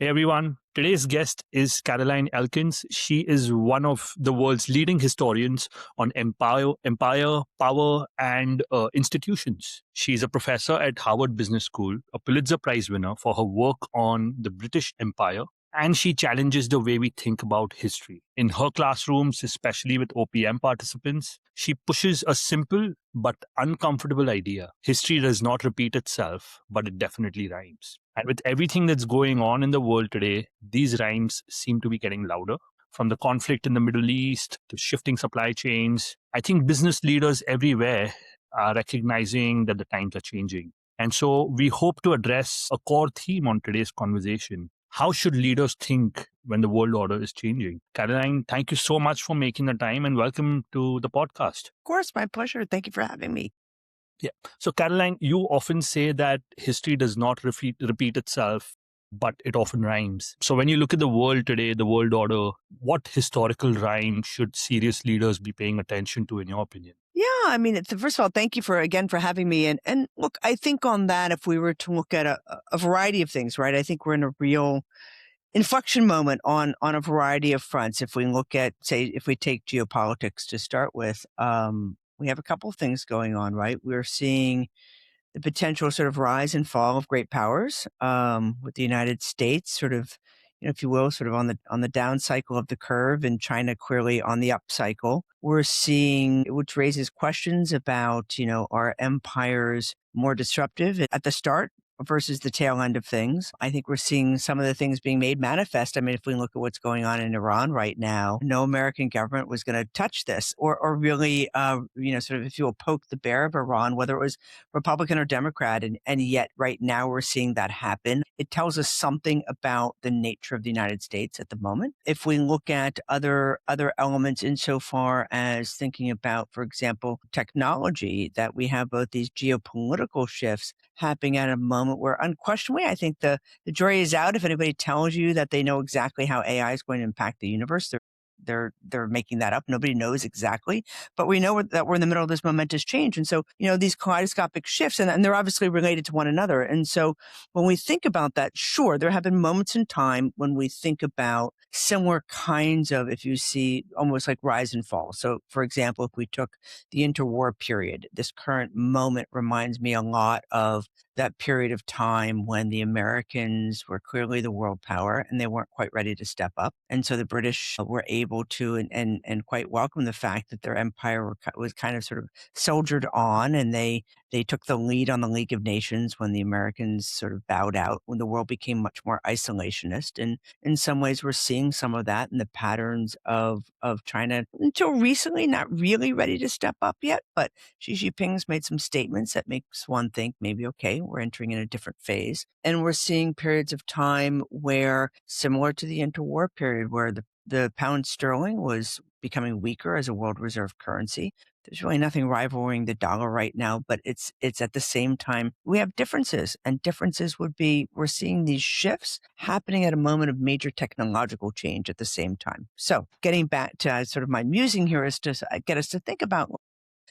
Hey everyone, today's guest is Caroline Elkins. She is one of the world's leading historians on empire, power, and institutions. She's a professor at Harvard Business School, a Pulitzer Prize winner for her work on the British Empire, and she challenges the way we think about history. In her classrooms, especially with OPM participants, she pushes a simple but uncomfortable idea. History does not repeat itself, but it definitely rhymes. And with everything that's going on in the world today, these rhymes seem to be getting louder. From the conflict in the Middle East to shifting supply chains, I think business leaders everywhere are recognizing that the times are changing. And so we hope to address a core theme on today's conversation. How should leaders think when the world order is changing? Caroline, thank you so much for making the time and welcome to the podcast. Of course, my pleasure. Thank you for having me. Yeah. So, Caroline, you often say that history does not repeat itself, but it often rhymes. So, when you look at the world today, the world order, what historical rhyme should serious leaders be paying attention to, in your opinion? Yeah, I mean, first of all, thank you for having me. And look, I think on that, if we were to look at a variety of things, right? I think we're in a real inflection moment on a variety of fronts. If we look at, say, if we take geopolitics to start with, we have a couple of things going on, right? We're seeing the potential sort of rise and fall of great powers, with the United States sort of, if you will, sort of on the down cycle of the curve, and China clearly on the up cycle. We're seeing, which raises questions about, are empires more disruptive at the start versus the tail end of things? I think we're seeing some of the things being made manifest. I mean, if we look at what's going on in Iran right now, no American government was going to touch this or really, sort of, if you will, poke the bear of Iran, whether it was Republican or Democrat. And yet right now we're seeing that happen. It tells us something about the nature of the United States at the moment. If we look at other elements insofar as thinking about, for example, technology, that we have both these geopolitical shifts happening at a moment where unquestionably, I think the jury is out. If anybody tells you that they know exactly how AI is going to impact the universe, they're making that up. Nobody knows exactly, but we know that we're in the middle of this momentous change. And so, these kaleidoscopic shifts, and they're obviously related to one another. And so when we think about that, sure, there have been moments in time when we think about similar kinds of, if you see almost like rise and fall. So for example, if we took the interwar period, this current moment reminds me a lot of that period of time when the Americans were clearly the world power and they weren't quite ready to step up. And so the British were able to and quite welcome the fact that their empire was kind of sort of soldiered on, and they took the lead on the League of Nations when the Americans sort of bowed out, when the world became much more isolationist. And in some ways, we're seeing some of that in the patterns of China, until recently, not really ready to step up yet. But Xi Jinping's made some statements that makes one think maybe, okay, we're entering in a different phase. And we're seeing periods of time where, similar to the interwar period, where the pound sterling was becoming weaker as a world reserve currency. There's really nothing rivaling the dollar right now, but it's at the same time, we have differences, and differences would be, we're seeing these shifts happening at a moment of major technological change at the same time. So getting back to sort of my musing here is to get us to think about,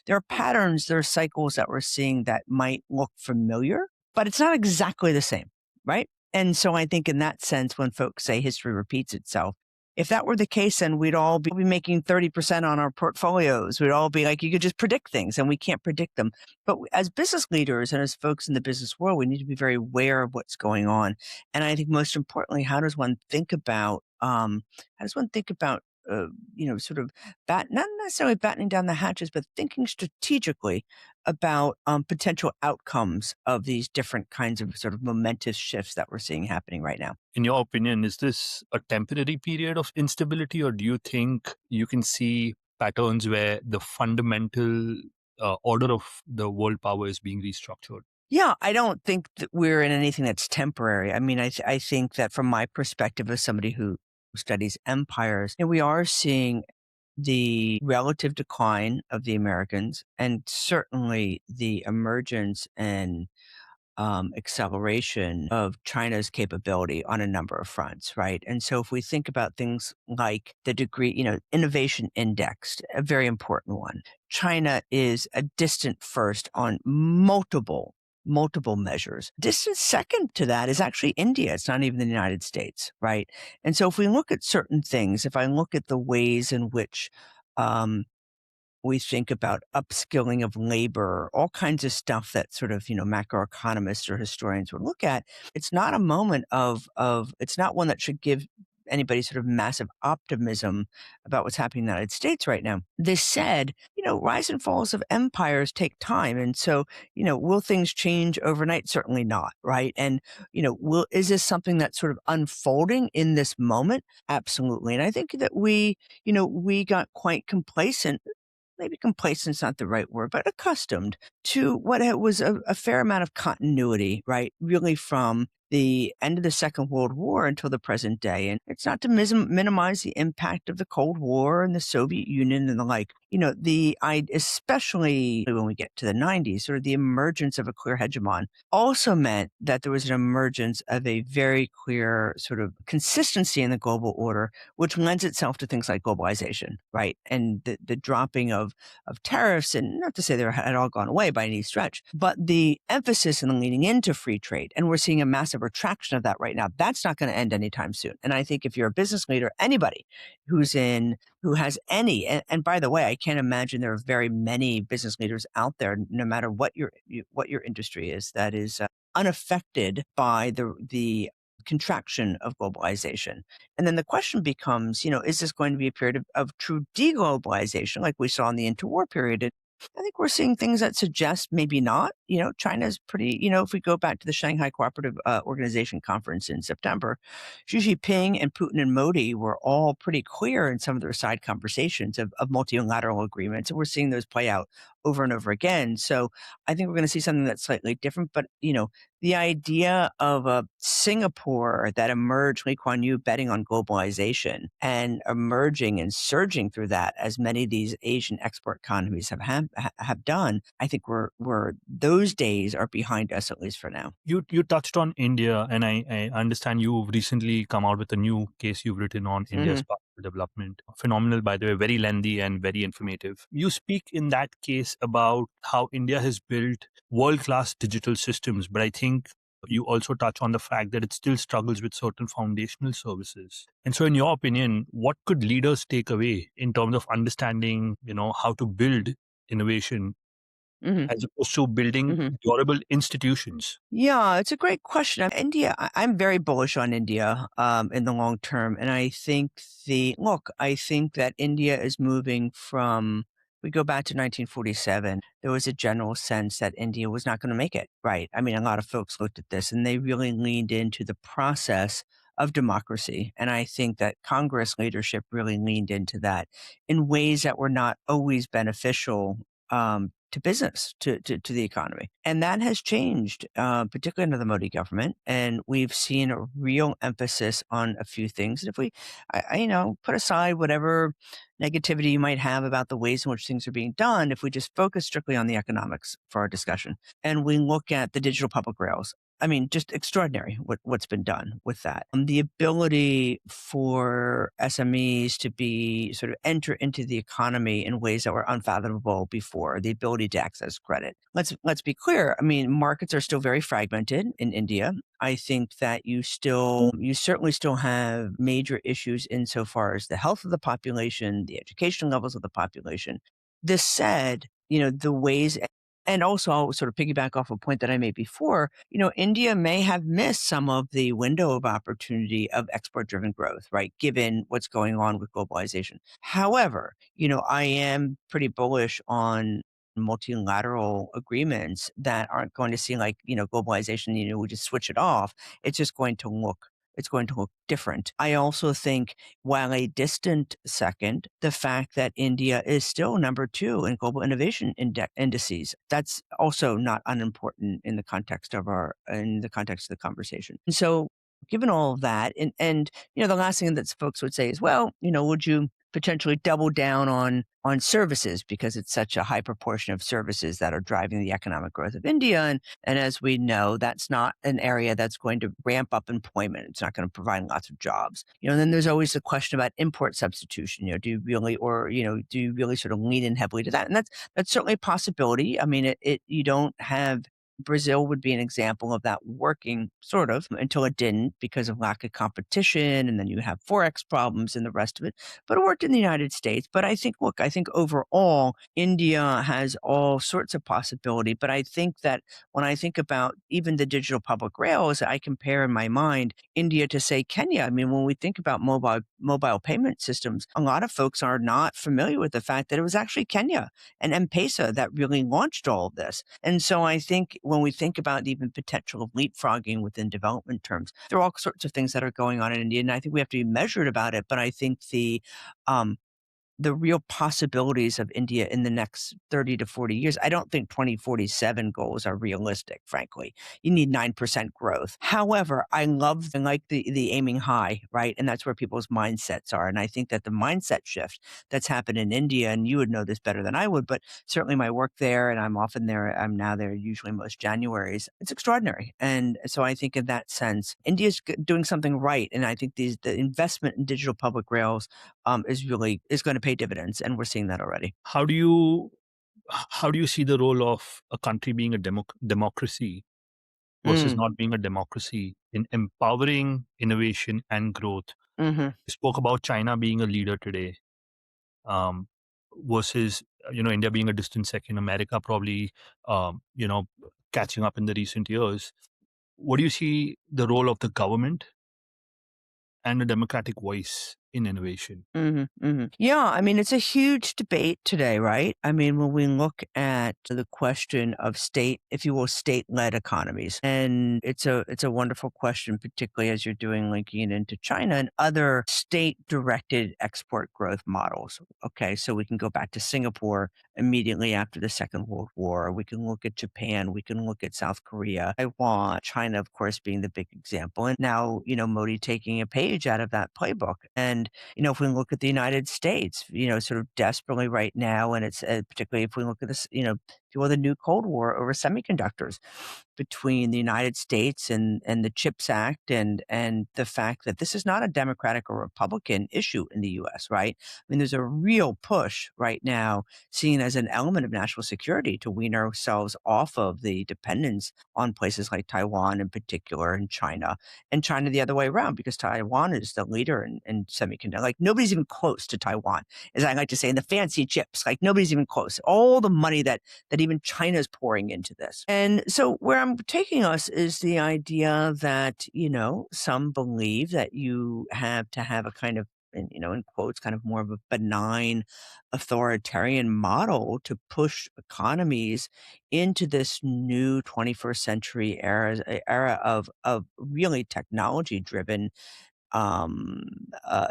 there are patterns, there are cycles that we're seeing that might look familiar, but it's not exactly the same, right? And so I think in that sense, when folks say history repeats itself, if that were the case, then we'd all be making 30% on our portfolios. We'd all be like, you could just predict things, and we can't predict them. But as business leaders and as folks in the business world, we need to be very aware of what's going on. And I think most importantly, how does one think about, sort of not necessarily battening down the hatches, but thinking strategically about potential outcomes of these different kinds of sort of momentous shifts that we're seeing happening right now. In your opinion, is this a temporary period of instability, or do you think you can see patterns where the fundamental order of the world power is being restructured? Yeah, I don't think that we're in anything that's temporary. I mean, I think that from my perspective as somebody who studies empires, we are seeing the relative decline of the Americans, and certainly the emergence and acceleration of China's capability on a number of fronts, right? And so if we think about things like the degree, innovation index, a very important one. China is a distant first on multiple multiple measures. Distant second to that is actually India. It's not even the United States, right? And so if we look at certain things, if I look at the ways in which um, we think about upskilling of labor, all kinds of stuff that sort of, macroeconomists or historians would look at. It's not a moment of it's not one that should give anybody sort of massive optimism about what's happening in the United States right now. This said, rise and falls of empires take time. And so, will things change overnight? Certainly not, right? And, is this something that's sort of unfolding in this moment? Absolutely. And I think that we got quite complacent, maybe complacent's not the right word, but accustomed to what it was a fair amount of continuity, right? Really from the end of the Second World War until the present day. And it's not to minimize the impact of the Cold War and the Soviet Union and the like. Especially when we get to the 90s, sort of the emergence of a clear hegemon also meant that there was an emergence of a very clear sort of consistency in the global order, which lends itself to things like globalization, right? And the dropping of tariffs, and not to say they had all gone away by any stretch, but the emphasis and leaning into free trade. And we're seeing a massive retraction of that right now. That's not going to end anytime soon. And I think if you're a business leader, anybody who has any, and by the way, I can't imagine there are very many business leaders out there, no matter what your industry is, that is unaffected by the contraction of globalization. And then the question becomes, is this going to be a period of true deglobalization like we saw in the interwar period? And I think we're seeing things that suggest maybe not. China's pretty, if we go back to the Shanghai Cooperative Organization conference in September, Xi Jinping and Putin and Modi were all pretty clear in some of their side conversations of multilateral agreements. And we're seeing those play out over and over again. So I think we're going to see something that's slightly different. But, the idea of a Singapore that emerged, Lee Kuan Yew betting on globalization and emerging and surging through that, as many of these Asian export economies have done, I think we're those days are behind us, at least for now. You touched on India, and I understand you've recently come out with a new case you've written on India's path to development. Phenomenal, by the way, very lengthy and very informative. You speak in that case about how India has built world-class digital systems, but I think you also touch on the fact that it still struggles with certain foundational services. And so in your opinion, what could leaders take away in terms of understanding, how to build innovation hmm as opposed to building hmm durable institutions? Yeah, it's a great question. India, I'm very bullish on India in the long term. And I think that India is moving from, we go back to 1947, there was a general sense that India was not going to make it, right? I mean, a lot of folks looked at this and they really leaned into the process of democracy. And I think that Congress leadership really leaned into that in ways that were not always beneficial to business, to the economy. And that has changed, particularly under the Modi government. And we've seen a real emphasis on a few things. And if put aside whatever negativity you might have about the ways in which things are being done, if we just focus strictly on the economics for our discussion, and we look at the digital public rails, I mean, just extraordinary what's been done with that. The ability for SMEs to be sort of enter into the economy in ways that were unfathomable before, the ability to access credit. Let's be clear. I mean, markets are still very fragmented in India. I think that you certainly still have major issues insofar as the health of the population, the education levels of the population. This said, the ways, and also I'll sort of piggyback off a point that I made before, India may have missed some of the window of opportunity of export driven growth, right? Given what's going on with globalization. However, I am pretty bullish on multilateral agreements that aren't going to seem like, globalization, we just switch it off. It's going to look different. I also think, while a distant second, the fact that India is still number 2 in global innovation indices, that's also not unimportant in the context of the conversation. And so, given all of that, and the last thing that folks would say is, well, would you potentially double down on services, because it's such a high proportion of services that are driving the economic growth of India. And as we know, that's not an area that's going to ramp up employment. It's not going to provide lots of jobs. And then there's always the question about import substitution. Do you really sort of lean in heavily to that? And that's certainly a possibility. I mean, you don't have Brazil would be an example of that working, sort of, until it didn't because of lack of competition. And then you have Forex problems and the rest of it. But it worked in the United States. But I think, look, I think overall, India has all sorts of possibility. But I think that when I think about even the digital public rails, I compare in my mind India to, say, Kenya. I mean, when we think about mobile payment systems, a lot of folks are not familiar with the fact that it was actually Kenya and M-Pesa that really launched all of this. And so I think when we think about even potential of leapfrogging within development terms, there are all sorts of things that are going on in India, and I think we have to be measured about it. But I think um, the real possibilities of India in the next 30 to 40 years. I don't think 2047 goals are realistic, frankly. You need 9% growth. However, I love and like the aiming high, right? And that's where people's mindsets are. And I think that the mindset shift that's happened in India, and you would know this better than I would, but certainly my work there, and I'm often there, I'm now there usually most Januaries, it's extraordinary. And so I think in that sense, India's doing something right. And I think the investment in digital public rails is going to pay dividends, and we're seeing that already. How do you see the role of a country being a democracy versus Mm, not being a democracy in empowering innovation and growth? hmm You spoke about China being a leader today, um, versus India being a distant second, America probably um, you know catching up in the recent years. What do you see the role of the government and a democratic voice in innovation? Yeah, I mean, it's a huge debate today, right? I mean, when we look at the question of state, if you will, state-led economies, and it's a wonderful question, particularly as you're doing linking it into China and other state-directed export growth models. Okay, so we can go back to Singapore immediately after the Second World War. We can look at Japan. We can look at South Korea, Taiwan, China, of course, being the big example. And now, Modi taking a page out of that playbook. And if we look at the United States, sort of desperately right now, and it's particularly if we look at this, if you will, the new Cold War over semiconductors between the United States and the CHIPS Act and the fact that this is not a Democratic or Republican issue in the U.S., right? I mean, there's a real push right now seen as an element of national security to wean ourselves off of the dependence on places like Taiwan in particular and China the other way around because Taiwan is the leader in semiconductor. Like nobody's even close to Taiwan, as I like to say, in the fancy chips. Like nobody's even close. All the money that even China's pouring into this. And so where I'm taking us is the idea that, some believe that you have to have a kind of, in quotes, kind of more of a benign authoritarian model to push economies into this new 21st century era of really technology driven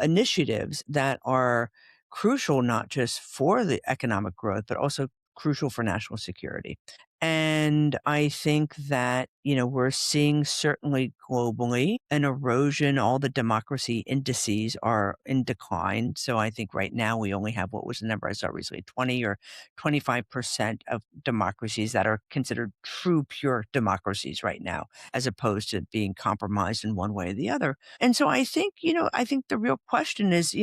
initiatives that are crucial not just for the economic growth, but also crucial for national security. And I think that, we're seeing certainly globally an erosion. All the democracy indices are in decline. So I think right now we only have what was the number I saw recently, 20 or 25% of democracies that are considered true, pure democracies right now, as opposed to being compromised in one way or the other. And so I think the real question is,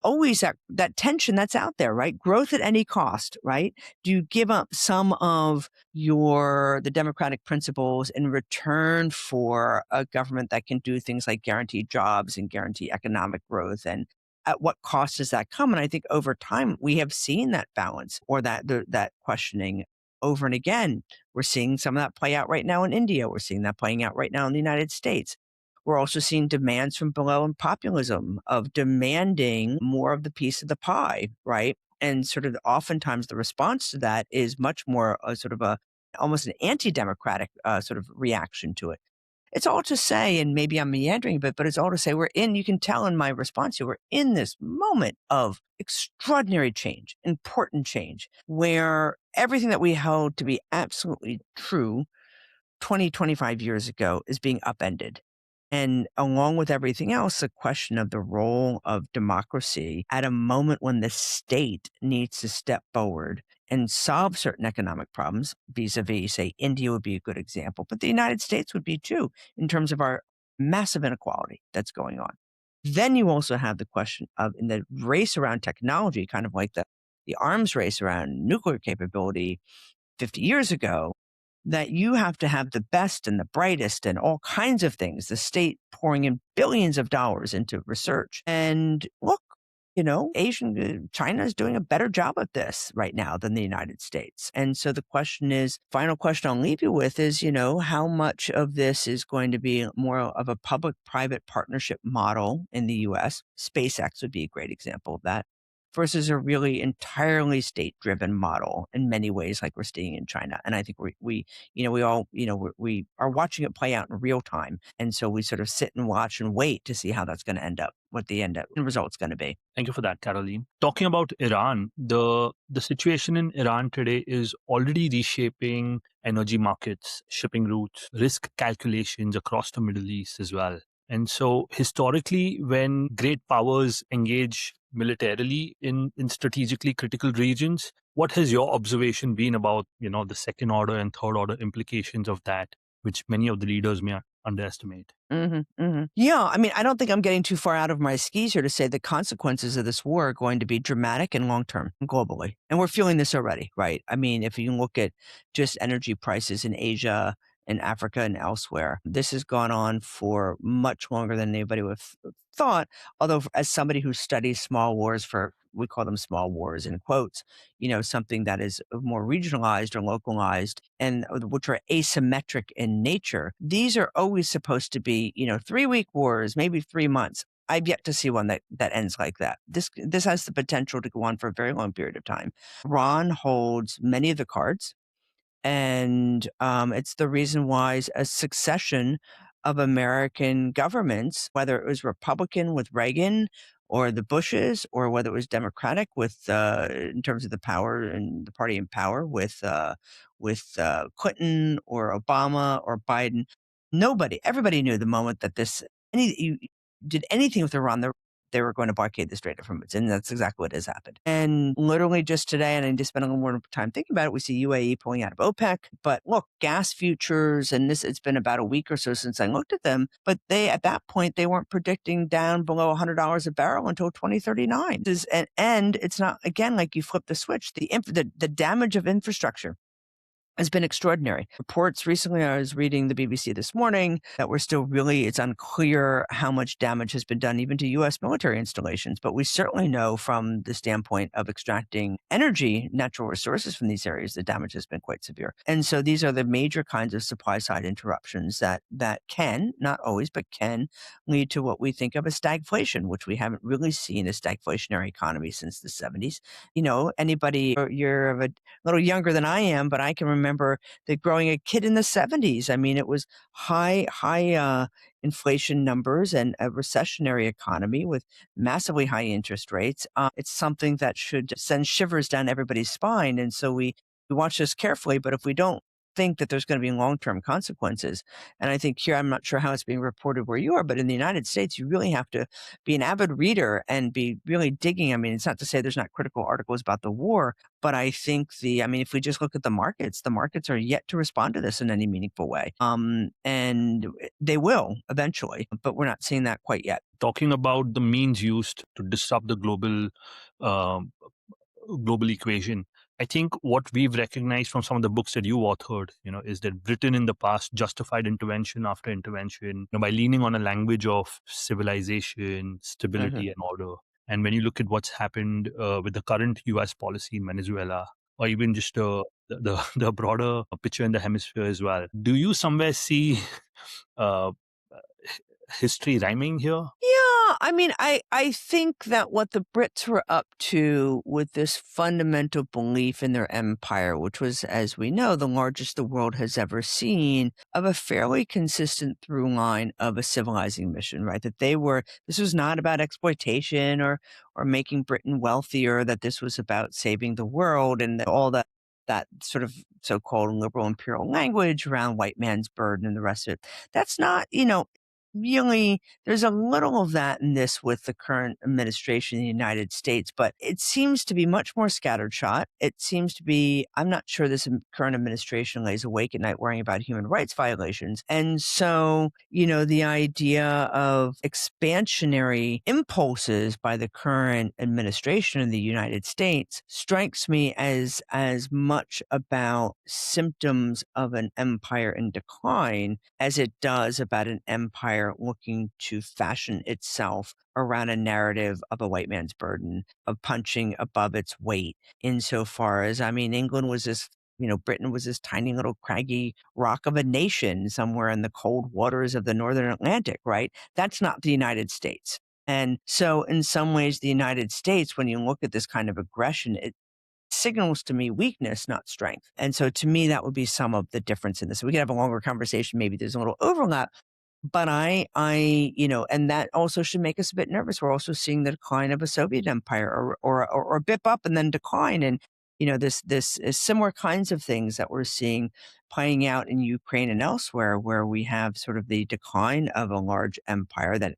always that tension that's out there, right? Growth at any cost, right? Do you give up some of the democratic principles in return for a government that can do things like guarantee jobs and guarantee economic growth? And at what cost does that come? And I think over time we have seen that balance or that questioning over and again. We're seeing some of that play out right now in India. We're seeing that playing out right now in the United States. We're also seeing demands from below and populism of demanding more of the piece of the pie, right? And sort of oftentimes the response to that is much more a sort of almost an anti-democratic sort of reaction to it. It's all to say, and maybe I'm meandering a bit, but it's all to say you can tell in my response here, we're in this moment of extraordinary change, important change, where everything that we held to be absolutely true 20, 25 years ago is being upended. And along with everything else, the question of the role of democracy at a moment when the state needs to step forward and solve certain economic problems, vis-a-vis, say, India would be a good example, but the United States would be too, in terms of our massive inequality that's going on. Then you also have the question of, in the race around technology, kind of like the arms race around nuclear capability 50 years ago, that you have to have the best and the brightest and all kinds of things, the state pouring in billions of dollars into research. And look, China is doing a better job of this right now than the United States. And so the question is, final question I'll leave you with is, how much of this is going to be more of a public-private partnership model in the US? SpaceX would be a great example of that versus a really entirely state-driven model in many ways, like we're seeing in China. And I think we all, we are watching it play out in real time. And so we sort of sit and watch and wait to see how that's going to end up, what the end result's going to be. Thank you for that, Caroline. Talking about Iran, the situation in Iran today is already reshaping energy markets, shipping routes, risk calculations across the Middle East as well. And so historically, when great powers engage militarily in strategically critical regions, what has your observation been about, the second order and third order implications of that, which many of the leaders may underestimate? Yeah, I mean, I don't think I'm getting too far out of my skis here to say the consequences of this war are going to be dramatic and long term globally. And we're feeling this already, right? I mean, if you look at just energy prices in Asia and Africa and elsewhere, this has gone on for much longer than anybody would have thought. Although, as somebody who studies small wars we call them small wars in quotes, something that is more regionalized or localized and which are asymmetric in nature. These are always supposed to be, 3-week wars, maybe 3 months. I've yet to see one that ends like that. This has the potential to go on for a very long period of time. Iran holds many of the cards. And it's the reason why a succession of American governments, whether it was Republican with Reagan or the Bushes, or whether it was Democratic with, in terms of the power and the party in power with Clinton or Obama or Biden, everybody knew the moment that you did anything with Iran, they were going to blockade the Strait of Hormuz, and that's exactly what has happened. And literally just today, and I need to spend a little more time thinking about it, we see UAE pulling out of OPEC. But look, gas futures, and it's been about a week or so since I looked at them, but at that point, they weren't predicting down below $100 a barrel until 2039. And it's not, again, like you flip the switch, the damage of infrastructure has been extraordinary. Reports recently, I was reading the BBC this morning, that it's unclear how much damage has been done even to U.S. military installations. But we certainly know from the standpoint of extracting energy, natural resources from these areas, the damage has been quite severe. And so these are the major kinds of supply side interruptions that can, not always, but can lead to what we think of as stagflation, which we haven't really seen a stagflationary economy since the 70s. You're a little younger than I am, but I can remember that growing a kid in the 70s. I mean, it was high inflation numbers and a recessionary economy with massively high interest rates. It's something that should send shivers down everybody's spine. And so we watch this carefully, but if we don't think that there's going to be long-term consequences. And I think here, I'm not sure how it's being reported where you are, but in the United States, you really have to be an avid reader and be really digging. I mean, it's not to say there's not critical articles about the war, but I think if we just look at the markets are yet to respond to this in any meaningful way. And they will eventually, but we're not seeing that quite yet. Talking about the means used to disrupt the global equation, I think what we've recognized from some of the books that you authored, is that Britain in the past justified intervention after intervention, by leaning on a language of civilization, stability, and order. And when you look at what's happened with the current U.S. policy in Venezuela, or even just the broader picture in the hemisphere as well, do you somewhere see uh, history rhyming here? Yeah, I mean, I think that what the Brits were up to with this fundamental belief in their empire, which was, as we know, the largest the world has ever seen, of a fairly consistent through line of a civilizing mission, right? That this was not about exploitation or making Britain wealthier, that this was about saving the world, and all that sort of so-called liberal imperial language around white man's burden and the rest of it. That's not, really, there's a little of that in this with the current administration in the United States, but it seems to be much more scattershot. It seems to be, I'm not sure this current administration lays awake at night worrying about human rights violations. And so, the idea of expansionary impulses by the current administration in the United States strikes me as much about symptoms of an empire in decline as it does about an empire looking to fashion itself around a narrative of a white man's burden, of punching above its weight, insofar as, I mean, England was this, Britain was this tiny little craggy rock of a nation somewhere in the cold waters of the Northern Atlantic, right? That's not the United States. And so, in some ways, the United States, when you look at this kind of aggression, it signals to me weakness, not strength. And so to me, that would be some of the difference in this. We could have a longer conversation. Maybe there's a little overlap, but and that also should make us a bit nervous. We're also seeing the decline of a Soviet empire or a bip up and then decline. And, this is similar kinds of things that we're seeing playing out in Ukraine and elsewhere, where we have sort of the decline of a large empire that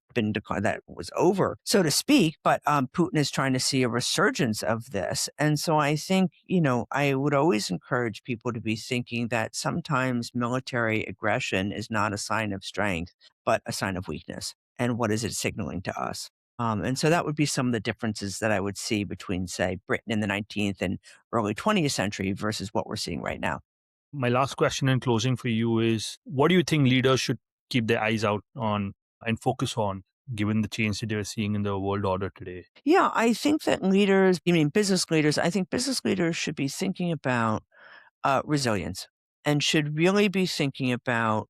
was over, so to speak. But Putin is trying to see a resurgence of this. And so I think, I would always encourage people to be thinking that sometimes military aggression is not a sign of strength, but a sign of weakness. And what is it signaling to us? And so that would be some of the differences that I would see between, say, Britain in the 19th and early 20th century versus what we're seeing right now. My last question in closing for you is, what do you think leaders should keep their eyes out on and focus on, given the change that they're seeing in the world order today? Yeah, I think that business leaders, I think business leaders should be thinking about resilience and should really be thinking about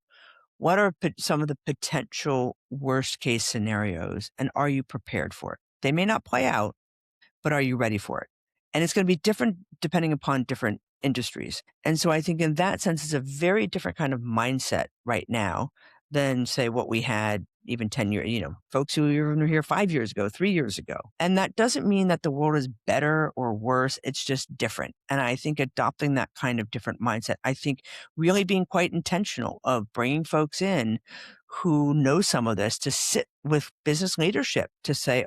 what are some of the potential worst case scenarios and are you prepared for it? They may not play out, but are you ready for it? And it's going to be different depending upon different industries. And so I think in that sense, it's a very different kind of mindset right now than, say, what we had even 10 years, folks who were here 5 years ago, 3 years ago. And that doesn't mean that the world is better or worse. It's just different. And I think adopting that kind of different mindset, I think really being quite intentional of bringing folks in who know some of this to sit with business leadership to say,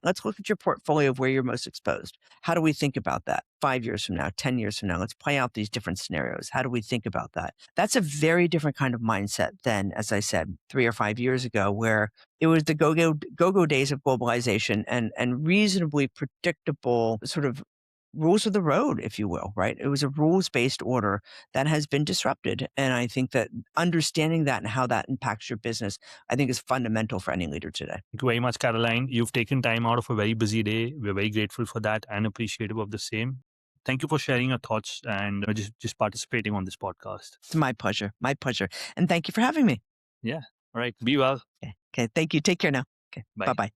let's look at your portfolio of where you're most exposed. How do we think about that 5 years from now, 10 years from now? Let's play out these different scenarios. How do we think about that? That's a very different kind of mindset than, as I said, 3 or 5 years ago, where it was the go-go days of globalization and reasonably predictable sort of rules of the road, if you will, right? It was a rules-based order that has been disrupted. And I think that understanding that and how that impacts your business, I think is fundamental for any leader today. Thank you very much, Caroline. You've taken time out of a very busy day. We're very grateful for that and appreciative of the same. Thank you for sharing your thoughts and just participating on this podcast. It's my pleasure. My pleasure. And thank you for having me. Yeah. All right. Be well. Okay. Thank you. Take care now. Okay. Bye. Bye-bye.